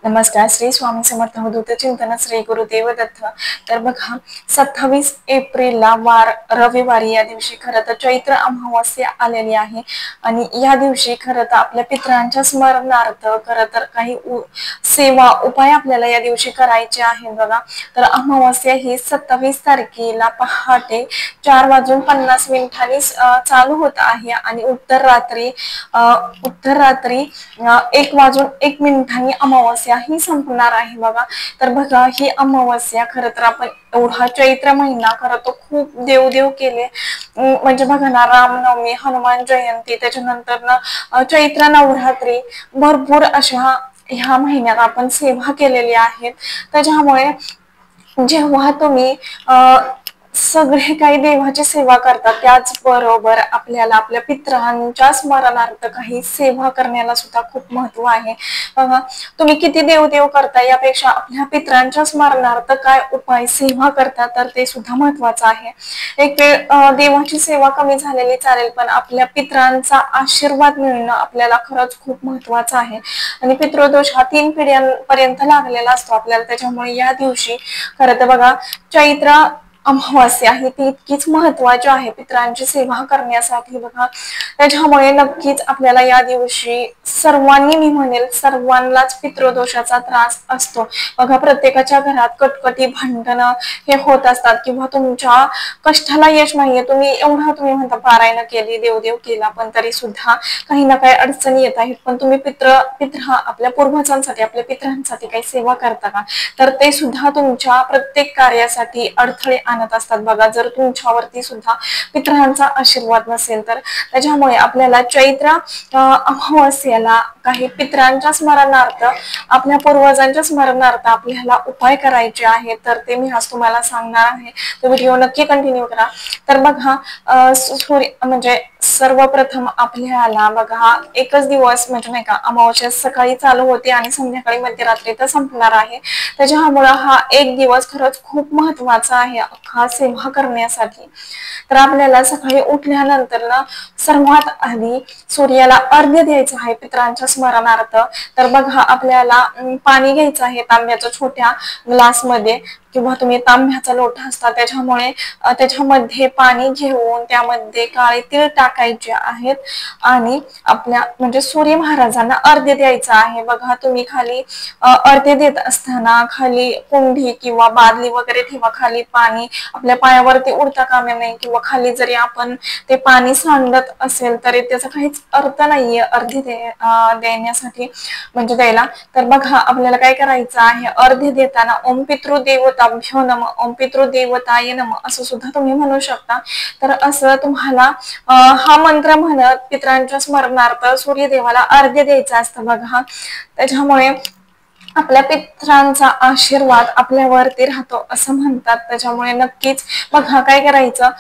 नमस्कार. श्री स्वामी समर्थ अवधूत चिंतन श्री गुरुदेव दत्त. तर बघा, 27 एप्रिलला रविवारी या दिवशी खरं तर चैत्र अमावास्या आलेली आहे आणि या दिवशी खरं तर आपल्या पितरांच्या स्मरणार्थ खरं तर काही सेवा उपाय आपल्याला या दिवशी करायचे आहे बघा. तर अमावास्या ही 27 तारखेला पहाटे 4:50 चालू होत आहे आणि उत्तर रात्री 1:01 अमावास्या ही संपणार आहे बघा. तर बघा, ही अमावास्या खरं तर आपण एवढा चैत्र महिना खरं तर खूप देवदेव केले. म्हणजे बघा ना, रामनवमी, हनुमान जयंती, त्याच्यानंतर ना चैत्र नवरात्री, भरपूर अशा ह्या महिन्यात आपण सेवा केलेली आहेत. त्याच्यामुळे जेव्हा तुम्ही सगळे काही देवाची सेवा करतात त्याचबरोबर आपल्याला आपल्या पितरांच्या स्मरणार्थ काही सेवा करण्याला सुद्धा खूप महत्व आहे बघा. तुम्ही किती देवदेव करता यापेक्षा आपल्या पितरांच्या स्मरणार्थ काय उपाय सेवा करता तर ते सुद्धा महत्वाचं आहे. एक वेळ देवाची सेवा कमी झालेली चालेल, पण आपल्या पितरांचा आशीर्वाद मिळणं आपल्याला खरंच खूप महत्वाचं आहे. आणि पितृदोष हा 3 पिढ्यांपर्यंत लागलेला असतो आपल्याला. त्याच्यामुळे या दिवशी खरं तर बघा, चैत्र अमावास्या ही ती इतकीच महत्वाची आहे पितरांची सेवा करण्यासाठी बघा. त्याच्यामुळे नक्कीच आपल्याला या दिवशी सर्वांनी, मी म्हणेल सर्वांनाच पितृदोषाचा त्रास असतो बघा. प्रत्येकाच्या घरात कटकटी, भांडणं हे होत असतात किंवा तुमच्या कष्टाला यश नाहीये. तुम्ही म्हणता पारायण केली, देवदेव केला, पण तरी सुद्धा काही ना काही अडचणी येत आहेत. पण तुम्ही आपल्या पूर्वजांसाठी, आपल्या पितरांसाठी काही सेवा करता का? तर ते सुद्धा तुमच्या प्रत्येक कार्यासाठी अडथळे आणत असतात बघा, जर तुमच्यावरती सुद्धा पितरांचा आशीर्वाद नसेल तर. त्याच्यामुळे आपल्याला चैत्र अमावास्येला काही पितरांच्या स्मरणार्थ, आपल्या पूर्वजांच्या स्मरणार्थ आपल्याला उपाय करायचे आहेत. तर ते मी आज तुम्हाला सांगणार आहे. तो व्हिडिओ नक्की कंटिन्यू करा. तर बघा, म्हणजे सर्वप्रथम आपल्याला बघा, एकच दिवस म्हणजे नाही का, अमावास्या सकाळी चालू होते आणि संध्याकाळी मध्यरात्री तर संपणार आहे. त्याच्यामुळे हा एक दिवस खरंच खूप महत्वाचा आहे हा सेवा करण्यासाठी. तर आपल्याला सकाळी उठल्यानंतर ना सर्वात आधी सूर्याला अर्घ्य द्यायचं आहे पितरांच्या स्मरणार्थ. तर बघा, आपल्याला पाणी घ्यायचं आहे तांब्याच्या छोट्या ग्लासमध्ये किंवा तुम्ही तांब्याचा लोटा असता त्याच्यामध्ये पाणी घेऊन त्यामध्ये काळे तीळ टाकायचे आहेत आणि आपल्या म्हणजे सूर्य महाराजांना अर्घ्य द्यायचं आहे बघा. तुम्ही खाली अर्घ्य देत असताना खाली कुंडी किंवा बादली वगैरे ठेवा. खाली पाणी आपल्या पायावरती उडता कामा नये किंवा खाली जरी आपण ते पाणी सांडत असेल तरी त्याचा काहीच अर्थ नाहीये अर्घ्य देण्यासाठी, म्हणजे द्यायला. तर बघा, आपल्याला काय करायचं आहे, अर्घ्य देताना ओम पितृदेवताभ्यो नमः, ओम पितृदेवताय नमः असं सुद्धा तुम्ही म्हणू शकता. तर असं तुम्हाला हा मंत्र म्हणत पितरांच्या स्मरणार्थ सूर्यदेवाला अर्घ्य द्यायचं असतं बघा. त्याच्यामुळे आपल्या पितरांचा आशीर्वाद आपल्यावरती राहतो असं म्हणतात. त्याच्यामुळे नक्कीच बघा काय करायचं,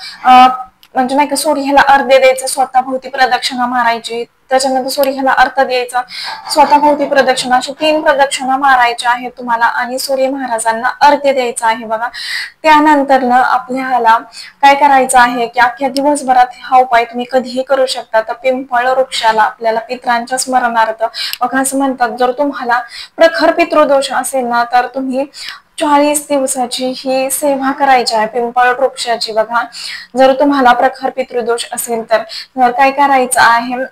म्हणजे नाही का, सूर्याला अर्घ्य द्यायचं, स्वतःभोवती प्रदक्षिणा मारायची. त्याच्यानंतर सूर्याला अर्घ्य द्यायचा, स्वतःभोवती प्रदक्षिणा, अशा 3 प्रदक्षिणा मारायच्या आहेत तुम्हाला आणि सूर्य महाराजांना अर्घ्य द्यायचं आहे बघा. त्यानंतर ना आपल्याला काय करायचं आहे की अख्ख्या दिवसभरात हा उपाय तुम्ही कधीही करू शकता. तर पिंपळ वृक्षाला आपल्याला पितरांच्या स्मरणार्थ बघा असं म्हणतात, जर तुम्हाला प्रखर पितृदोष असेल ना तर तुम्ही 40 दिवसाची ही सेवा करायची आहे पिंपळ वृक्षाची बघा. जर तुम्हाला प्रखर पितृदोष असेल तर काय करायचं आहे,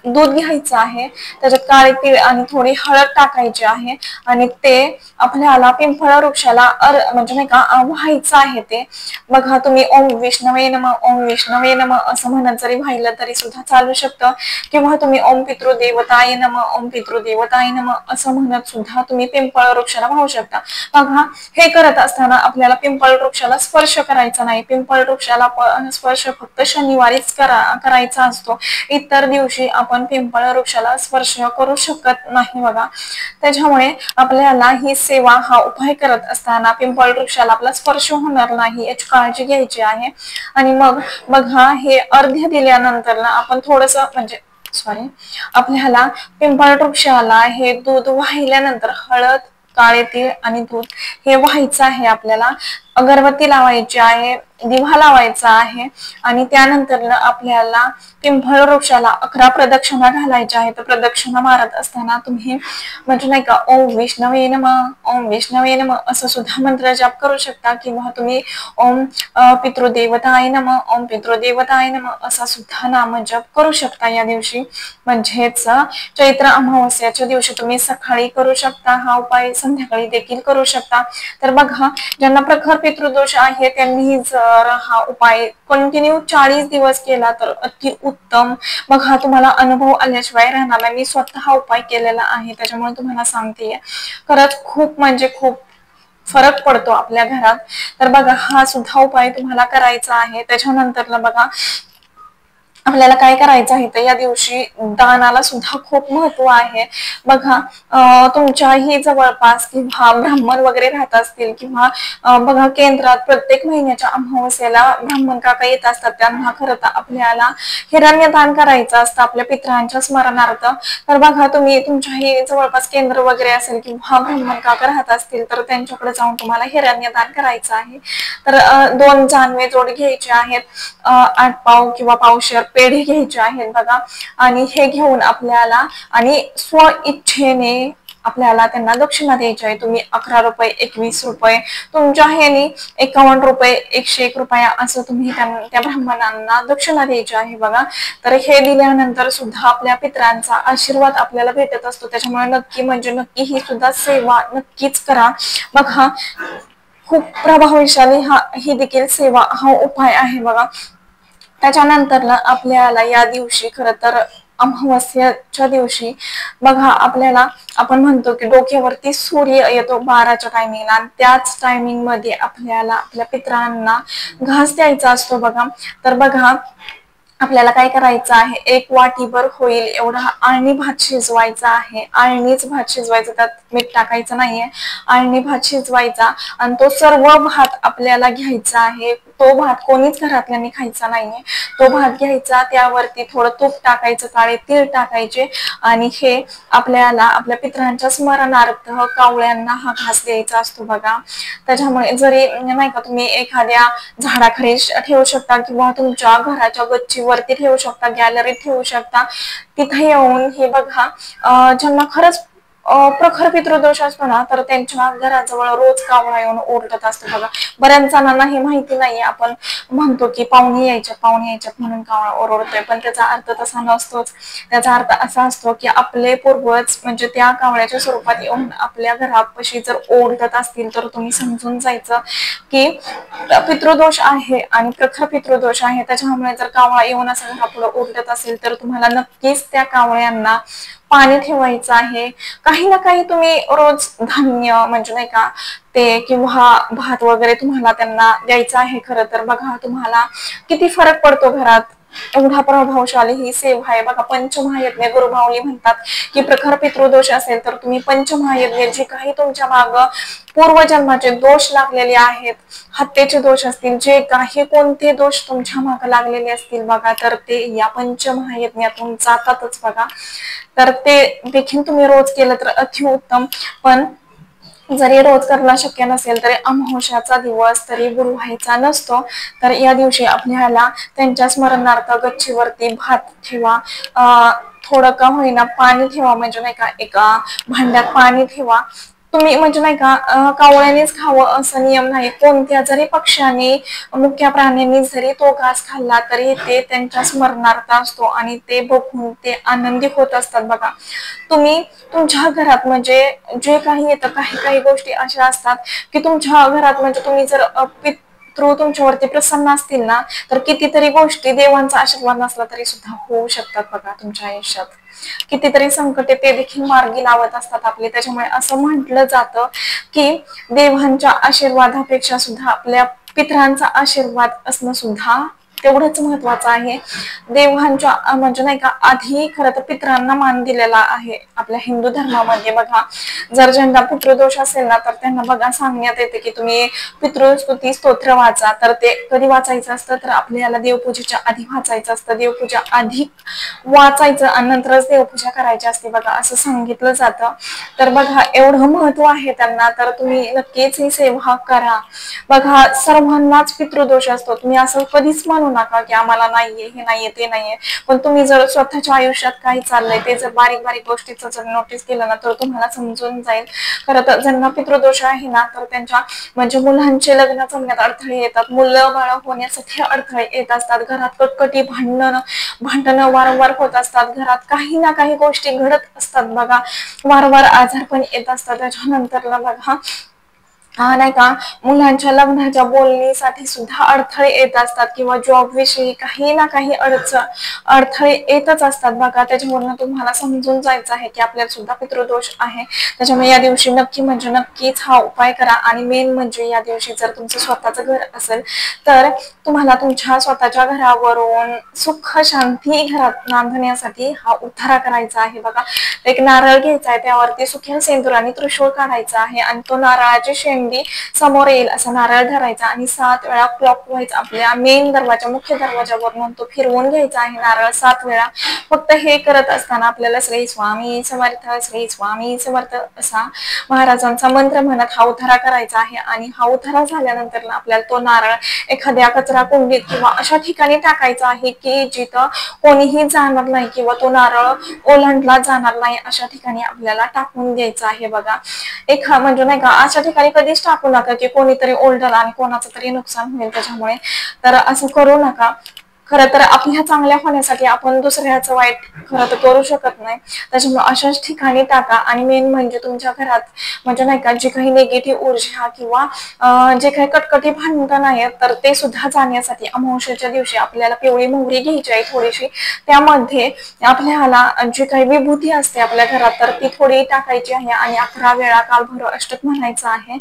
दूध घ्यायचं आहे, त्याच्यात काळे तीळ आणि थोडी हळद टाकायची आहे आणि ते आपल्याला पिंपळ वृक्षाला म्हणजे नाही का व्हायचं आहे ते बघा. तुम्ही ओम विष्णवे नमः, ओम विष्णवे नमः असं म्हणत जरी व्हायला तरी सुद्धा चालू शकतं किंवा तुम्ही ओम पितृदेवताय नमः, ओम पितृदेवताय नमः असं म्हणत सुद्धा तुम्ही पिंपळ वृक्षाला वाहू शकता बघा. हे करत असताना आपल्याला पिंपळ वृक्षाला स्पर्श करायचा नाही. पिंपळ वृक्षाला स्पर्श फक्त शनिवारीच करायचा असतो. इतर दिवशी आपण पिंपळ वृक्षाला स्पर्श करू शकत नाही बघा. त्याच्यामुळे आपल्याला ही सेवा, हा उपाय करत असताना पिंपळ वृक्षाला आपला स्पर्श होणार नाही याची काळजी घ्यायची आहे. आणि मग बघा, हे अर्घ्य दिल्यानंतर ना आपण आपल्याला पिंपळ वृक्षाला हे दूध वाहिल्यानंतर हळद, काळे तीळ आणि दूध हे व्हायचं आहे. आपल्याला अगरबत्ती लावायची आहे. दिवा लावायचा आहे आणि त्यानंतर आपल्याला पिंपळ वृक्षाला 11 प्रदक्षिणा घालायच्या आहेत. प्रदक्षिणा मारत असताना तुम्ही म्हणजे नाही का ओम विष्णवे नमः, ओम विष्णवे नमः असं सुद्धा मंत्र जाप करू शकता किंवा तुम्ही ओम पितृदेवताय नमः, ओम पितृदेवताय नमः असा सुद्धा नाम जप करू शकता या दिवशी. म्हणजेच चैत्र अमावस्याच्या दिवशी तुम्ही सकाळी करू शकता हा उपाय, संध्याकाळी देखील करू शकता. तर बघा ज्यांना प्रखर पितृदोष आहे त्यांनी जर हा उपाय कंटिन्यू 40 दिवस केला तर अति उत्तम. मग हा तुम्हाला अनुभव आल्याशिवाय राहणार नाही. मी स्वतः हा उपाय केलेला आहे त्याच्यामुळे तुम्हाला सांगतेय. खरंच खूप म्हणजे खूप फरक पडतो आपल्या घरात. तर बघा हा सुद्धा उपाय तुम्हाला करायचा आहे. त्याच्यानंतर बघा आपल्याला काय करायचं आहे तर या दिवशी दानाला सुद्धा खूप महत्व आहे. बघा तुमच्याही जवळपास किंवा ब्राह्मण वगैरे राहत असतील किंवा बघा केंद्रात प्रत्येक महिन्याच्या अमावस्येला ब्राह्मण काका येत असतात, त्यांना खरं तर आपल्याला हिरण्य दान करायचं असतं आपल्या पितरांच्या स्मरणार्थ. तर बघा तुम्ही तुमच्याही जवळपास केंद्र वगैरे असेल किंवा ब्राह्मण काका राहत असतील तर त्यांच्याकडे जाऊन तुम्हाला हिरण्य दान करायचं आहे. तर 2 जानवे जोड घ्यायचे आहेत, 8 पाव किंवा पावशेर पेढे घ्यायचे आहेत बघा. आणि हे घेऊन आपल्याला आणि स्व इच्छेने आपल्याला त्यांना दक्षिणा द्यायची आहे. तुम्ही 11 रुपये, 21 रुपये, तुमच्या ह्याने 51 रुपये, 101 रुपया असं तुम्ही त्या ब्राह्मणांना दक्षिणा द्यायची आहे बघा. तर हे दिल्यानंतर सुद्धा आपल्या पितरांचा आशीर्वाद आपल्याला भेटत असतो. त्याच्यामुळे नक्की म्हणजे नक्की ही सुद्धा सेवा नक्कीच करा. बघा खूप प्रभावशाली ही देखील सेवा हा उपाय आहे बघा. त्याच्यानंतर आपल्याला या दिवशी खरं तर अमावस्याच्या दिवशी बघा आपल्याला आपण म्हणतो की डोक्यावरती सूर्य येतो 12च्या टायमिंगला आणि त्याच टायमिंग मध्ये आपल्याला आपल्या पितरांना घास द्यायचा असतो बघा. तर बघा आपल्याला काय करायचं आहे, 1 वाटीभर होईल एवढा आळणी भात शिजवायचा आहे. आळणीच भात शिजवायचा, त्यात मीठ टाकायचं नाहीये. आळणी भात शिजवायचा आणि तो सर्व भात आपल्याला घ्यायचा आहे. तो भात कोणीच घरातल्यांनी खायचा नाहीये. तो भात घ्यायचा, त्यावरती थोडं तूप टाकायचं, काळे तीळ टाकायचे आणि हे आपल्याला आपल्या पितरांच्या स्मरणार्थ कावळ्यांना हा घास द्यायचा असतो बघा. त्याच्यामुळे जरी नाही का तुम्ही एखाद्या झाडाखाली ठेवू शकता किंवा तुमच्या घराच्या गच्चीवरती ठेवू शकता, गॅलरीत ठेवू शकता. तिथे येऊन हे बघा ज्यांना खरंच प्रखर पितृदोष असतो ना तर त्यांच्या घराजवळ रोज कावळा येऊन ओरडत असतो बघा. बऱ्याच जणांना हे माहिती नाहीये. आपण म्हणतो की पाहुणे यायच्यात म्हणून कावळा ओरडतोय, पण त्याचा अर्थ तसा नसतोच. त्याचा अर्थ असा असतो की आपले पूर्वज म्हणजे त्या कावळ्याच्या स्वरूपात येऊन आपल्या घरापाशी जर ओरडत असतील तर तुम्ही समजून जायचं की पितृदोष आहे आणि प्रखर पितृदोष आहे. त्याच्यामुळे जर कावळा येऊन असं घरापुढे ओरडत असेल तर तुम्हाला नक्कीच त्या कावळ्यांना पाणी ठेवायचं आहे. काही ना काही तुम्ही रोज धान्य म्हणजे नाही का ते किंवा भात वगैरे तुम्हाला त्यांना द्यायचं आहे. खरं तर बघा तुम्हाला किती फरक पडतो घरात. एवढा प्रभावशाली ही सेवा आहे बघा. पंचमहायज्ञ गुरुमाऊली म्हणतात की प्रखर पितृदोष असेल तर तुम्ही पंचमहायज्ञ जे काही तुमच्या माग पूर्वजन्माचे दोष लागलेले आहेत, हत्येचे दोष असतील, जे काही कोणते दोष तुमच्या मागे लागलेले असतील बघा तर ते या पंचमहायज्ञातून जातातच बघा. तर ते देखील तुम्ही रोज केलं तर अतिउत्तम. पण जरी रोज करणं शक्य नसेल तरी अमावस्याचा दिवस तरी गुरु व्हायचा नसतो. तर या दिवशी आपल्याला त्यांच्या स्मरणार्थ गच्चीवरती भात ठेवा, थोडं का होईना पाणी ठेवा, म्हणजे नाही का एका भांड्यात पाणी ठेवा. तुम्ही म्हणजे नाही का कावळ्यानेच खावं असं नियम नाही. कोणत्या जरी पक्ष्याने मुख्य प्राण्यांनी जरी तो घास खाल्ला तरी ते त्यांच्या स्मरणार्थ असतो आणि ते बघून ते आनंदी होत असतात बघा. तुम्ही तुमच्या घरात म्हणजे जे काही येतं, काही काही गोष्टी अशा असतात की तुमच्या घरात म्हणजे तुम्ही जर पितृ तुमच्यावरती प्रसन्न असतील ना तर कितीतरी गोष्टी देवांचा आशीर्वाद नसला तरी सुद्धा होऊ शकतात बघा तुमच्या आयुष्यात. कितीतरी संकटे ते देखील मार्गी लावत असतात आपले. त्याच्यामुळे असं म्हटलं जातं की देवांच्या आशीर्वादापेक्षा सुद्धा आपल्या पितरांचा आशीर्वाद असणं सुद्धा तेवढंच महत्वाचं आहे. देवांच्या म्हणजे नाही का आधी खरं तर पितरांना मान दिलेला आहे आपल्या हिंदू धर्मामध्ये बघा. जर ज्यांना पितृदोष असेल ना तर त्यांना बघा सांगण्यात येते की तुम्ही पितृस्तुती स्तोत्र वाचा. तर ते कधी वाचायचं असतं तर आपल्याला देवपूजेच्या आधी वाचायचं असतं. देवपूजा आधी वाचायचं आणि नंतरच देवपूजा करायची असते बघा असं सांगितलं जातं. तर बघा एवढं महत्व आहे त्यांना, तर तुम्ही नक्कीच ही सेवा करा. बघा सर्वांनाच पितृदोष असतो, तुम्ही असं कधीच म्हणू नका की आम्हाला नाहीये, हे नाहीये, ते नाहीये. पण तुम्ही जर स्वतःच्या आयुष्यात काय चाललंय ते जर बारीक बारीक गोष्टीचं जर नोटीस केलं ना, तर तुम्हाला समजून जाईल. खरं तर ज्यांना पितृदोष आहे ना, तर त्यांच्या म्हणजे मुलांचे लग्न जमण्यात अडथळे येतात, मुलं बाळ होण्यासाठी अडथळे येत असतात, घरात कटकटी भांडणं वारंवार होत असतात, घरात काही ना काही गोष्टी घडत असतात बघा, वारंवार आजार पण येत असतात. त्याच्यानंतरला बघा नाही का, मुलांच्या लग्नाच्या बोलणीसाठी सुद्धा अडथळे येत असतात, किंवा जॉब विषयी काही ना काही अडथळे येतच असतात बघा. त्याच्यावरून तुम्हाला समजून जायचं आहे की आपल्याला सुद्धा पितृदोष आहे. त्याच्यामुळे या दिवशी नक्की म्हणजे नक्कीच हा उपाय करा. आणि मेन म्हणजे या दिवशी जर तुमचं स्वतःचं घर असेल तर तुम्हाला तुमच्या स्वतःच्या घरावरून सुख शांती घरात नांदण्यासाठी हा उद्धार करायचा आहे बघा. एक नारळ घ्यायचा आहे, त्यावरती सुख्या सेंदूर आणि त्रिशूळ काढायचा आहे, आणि तो नारळाची शेंडी समोर येईल असा नारळ धरायचा आणि 7 वेळा क्लॉकवाईज आपल्या मेन दरवाजा मुख्य दरवाजावरून तो फिरवून घ्यायचा आहे नारळ 7 वेळा. फक्त हे करत असताना आपल्याला श्री स्वामी समर्थ, श्री स्वामी समर्थ असा महाराजांचा मंत्र म्हणत हा उद्धारा करायचा आहे. आणि हा उद्धारा झाल्यानंतर आपल्याला तो नारळ एखाद्या कचरा कुंडीत किंवा अशा ठिकाणी टाकायचा आहे की जिथं कोणीही जाणार नाही, किंवा तो नारळ ओलांडला जाणार नाही, अशा ठिकाणी आपल्याला टाकून द्यायचं आहे बघा. म्हणजे नाही का, अशा ठिकाणी कधीच टाकू नका की कोणीतरी ओरडल आणि कोणाचं तरी नुकसान होईल त्याच्यामुळे. तर असं करू नका. खरं तर आपल्या चांगल्या होण्यासाठी आपण दुसऱ्याचं वाईट खरं तर करू शकत नाही, त्याच्यामुळे अशाच ठिकाणी टाका. आणि मेन म्हणजे तुमच्या घरात म्हणजे नाही का, जी काही निगेटिव्ह ऊर्जा किंवा जे काही कटकटी भांडण आहेत तर ते सुद्धा जाण्यासाठी अमावस्येच्या दिवशी आपल्याला पिवळी मोहरी घ्यायची आहे थोडीशी, त्यामध्ये आपल्याला जी काही विभूती असते आपल्या घरात तर ती थोडी टाकायची आहे, आणि 11 वेळा कालभैरव अष्टक म्हणायचं आहे,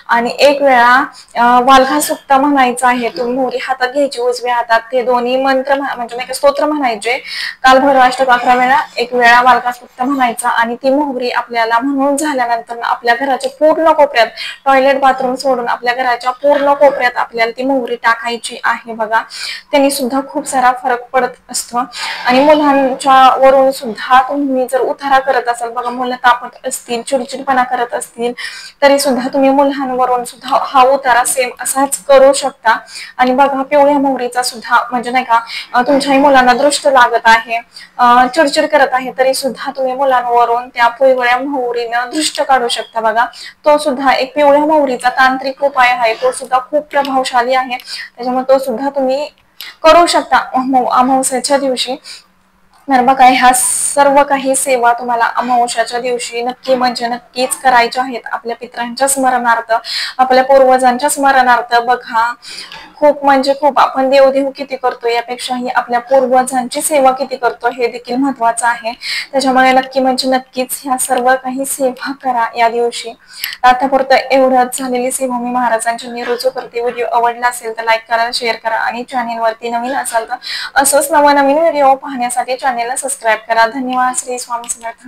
आणि 1 वेळा वाल्घा सुक्त म्हणायचं आहे. तुम्ही मोहरी हातात घ्यायची उजव्या हातात, ते दोन्ही मंत्र म्हणजे नाही का स्तोत्र म्हणायचे, कालभैरव अष्टक 11 वेळा, 1 वेळा वाल्घा सुक्त म्हणायचा. आणि ती मोहरी आपल्याला म्हणून झाल्यानंतर आपल्या घराच्या पूर्ण कोपऱ्यात, टॉयलेट बाथरूम सोडून आपल्या घराच्या पूर्ण कोपऱ्यात आपल्याला ती मोहरी टाकायची आहे बघा. त्यांनी सुद्धा खूप सारा फरक पडत असतो. आणि मुलांच्या वरून सुद्धा तुम्ही जर उतारा करत असाल बघा, मुलं तापत असतील, चिडचिडपणा करत असतील, तरी सुद्धा तुम्ही मुलांवरून सुद्धा हा उतारा सेम असाच करू शकता. आणि बघा पिवळ्या मोहरीचा सुद्धा म्हणजे नाही का, तुमच्याही मुलांना दृष्ट लागत आहे, चिडचिड करत आहे, तरी सुद्धा तुम्ही मुलांवरून त्या पिवळ्या मोहरीनं दृष्ट काढू शकता बघा. तो सुद्धा एक पिवळ्या मोहरीचा तांत्रिक उपाय आहे, तो सुद्धा खूप प्रभावशाली आहे, त्याच्यामुळे तो सुद्धा तुम्ही करू शकता अमावस्याच्या दिवशी. तर बघा ह्या सर्व काही सेवा तुम्हाला अमावस्याच्या दिवशी नक्की म्हणजे नक्कीच करायच्या आहेत, आपल्या पितरांच्या स्मरणार्थ, आपल्या पूर्वजांच्या स्मरणार्थ. बघा खूप म्हणजे खूप आपण देवदेव किती करतो यापेक्षाही आपल्या पूर्वजांची सेवा किती करतो हे देखील महत्वाचं आहे. त्याच्यामुळे नक्की म्हणजे नक्कीच ह्या सर्व काही सेवा करा या दिवशी. आतापर्यंत एवढंच झालेली सेवा मी महाराजांची रुजू करते. व्हिडिओ आवडला असेल तर लाईक करा, शेअर करा, आणि चॅनेलवरती नवीन असाल तर असंच नवनवीन व्हिडिओ पाहण्यासाठी चॅनेलला सबस्क्राईब करा. धन्यवाद. श्री स्वामी समर्थ.